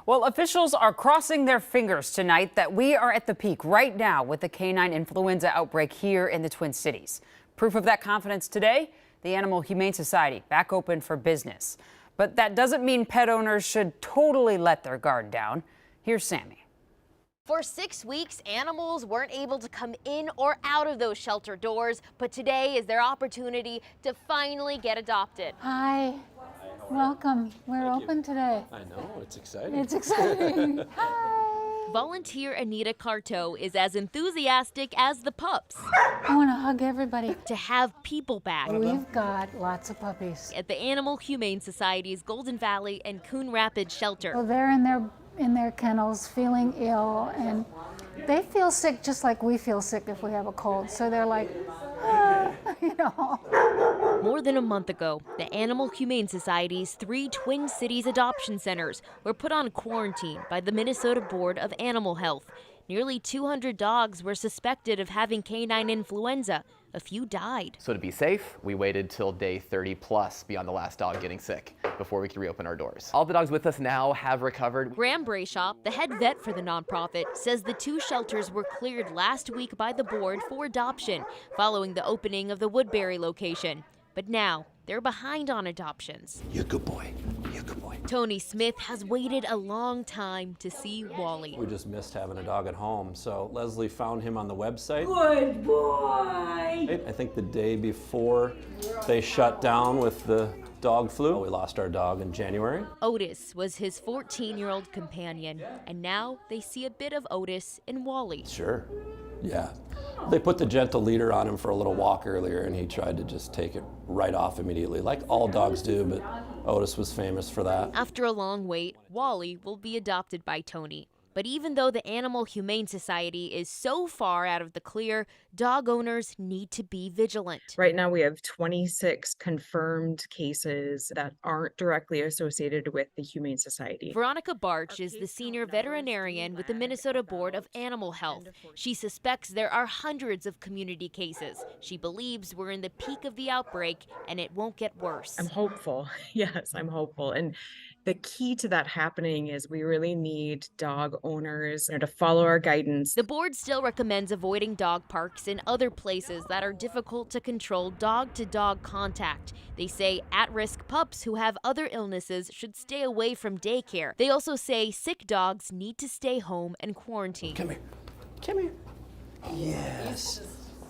Well, officials are crossing their fingers tonight that we are at the peak right now with the canine influenza outbreak here in the Twin Cities. Proof of that confidence today, the Animal Humane Society back open for business. But that doesn't mean pet owners should totally let their guard down. Here's Sammy. For 6 weeks, animals weren't able to come in or out of those shelter doors, but today is their opportunity to finally get adopted. Hi, welcome. We're open today. I know, it's exciting. It's exciting. Hi. Volunteer Anita Carto is as enthusiastic as the pups I want to hug everybody. to have people back We've got lots of puppies. at the Animal Humane Society's Golden Valley and Coon Rapids shelter. Well, they're in their kennels feeling ill, and they feel sick just like we feel sick if we have a cold. So they're like, you know. More than a month ago, the Animal Humane Society's 3 Twin Cities adoption centers were put on quarantine by the Minnesota Board of Animal Health. Nearly 200 dogs were suspected of having canine influenza. A few died. So to be safe, we waited till day 30 plus beyond the last dog getting sick before we could reopen our doors. All the dogs with us now have recovered. Graham Brayshop, the head vet for the nonprofit, says the 2 shelters were cleared last week by the board for adoption following the opening of the Woodbury location. But now they're behind on adoptions. You're a good boy. You're a good boy. Tony Smith has waited a long time to see Wally. We just missed having a dog at home, so Leslie found him on the website. Good boy. I think the day before they shut down with the dog flu, we lost our dog in January. Otis was his 14-year-old companion, and now they see a bit of Otis in Wally. Sure, yeah. They put the gentle leader on him for a little walk earlier, and he tried to just take it right off immediately, like all dogs do, but Otis was famous for that. After a long wait, Wally will be adopted by Tony. But even though the Animal Humane Society is so far out of the clear, dog owners need to be vigilant. Right now we have 26 confirmed cases that aren't directly associated with the Humane Society. Veronica Barch is the senior veterinarian with the Minnesota Board of Animal Health. She suspects there are hundreds of community cases. She believes we're in the peak of the outbreak and it won't get worse. I'm hopeful. Yes, I'm hopeful. And the key to that happening is we really need dog owners to follow our guidance. The board still recommends avoiding dog parks and other places that are difficult to control dog-to-dog contact. They say at-risk pups who have other illnesses should stay away from daycare. They also say sick dogs need to stay home and quarantine. Come here. Come here. Yes.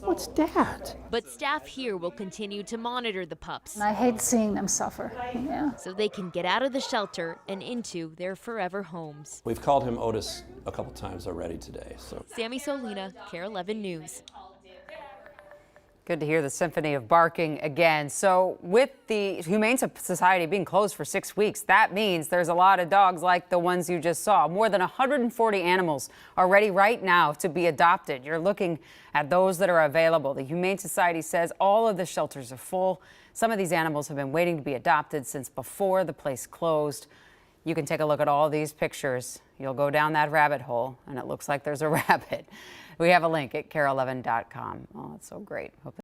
What's that? But staff here will continue to monitor the pups And I hate seeing them suffer. Yeah. so they can get out of the shelter and into their forever homes. We've called him Otis a couple times already today, so. Sammy Solina, KARE 11 News. Good to hear the symphony of barking again. So with the Humane Society being closed for 6 weeks, that means there's a lot of dogs like the ones you just saw. More than 140 animals are ready right now to be adopted. You're looking at those that are available. The Humane Society says all of the shelters are full. Some of these animals have been waiting to be adopted since before the place closed. You can take a look at all these pictures. You'll go down that rabbit hole, and it looks like there's a rabbit. We have a link at KARE11.com. Oh, it's so great. Hope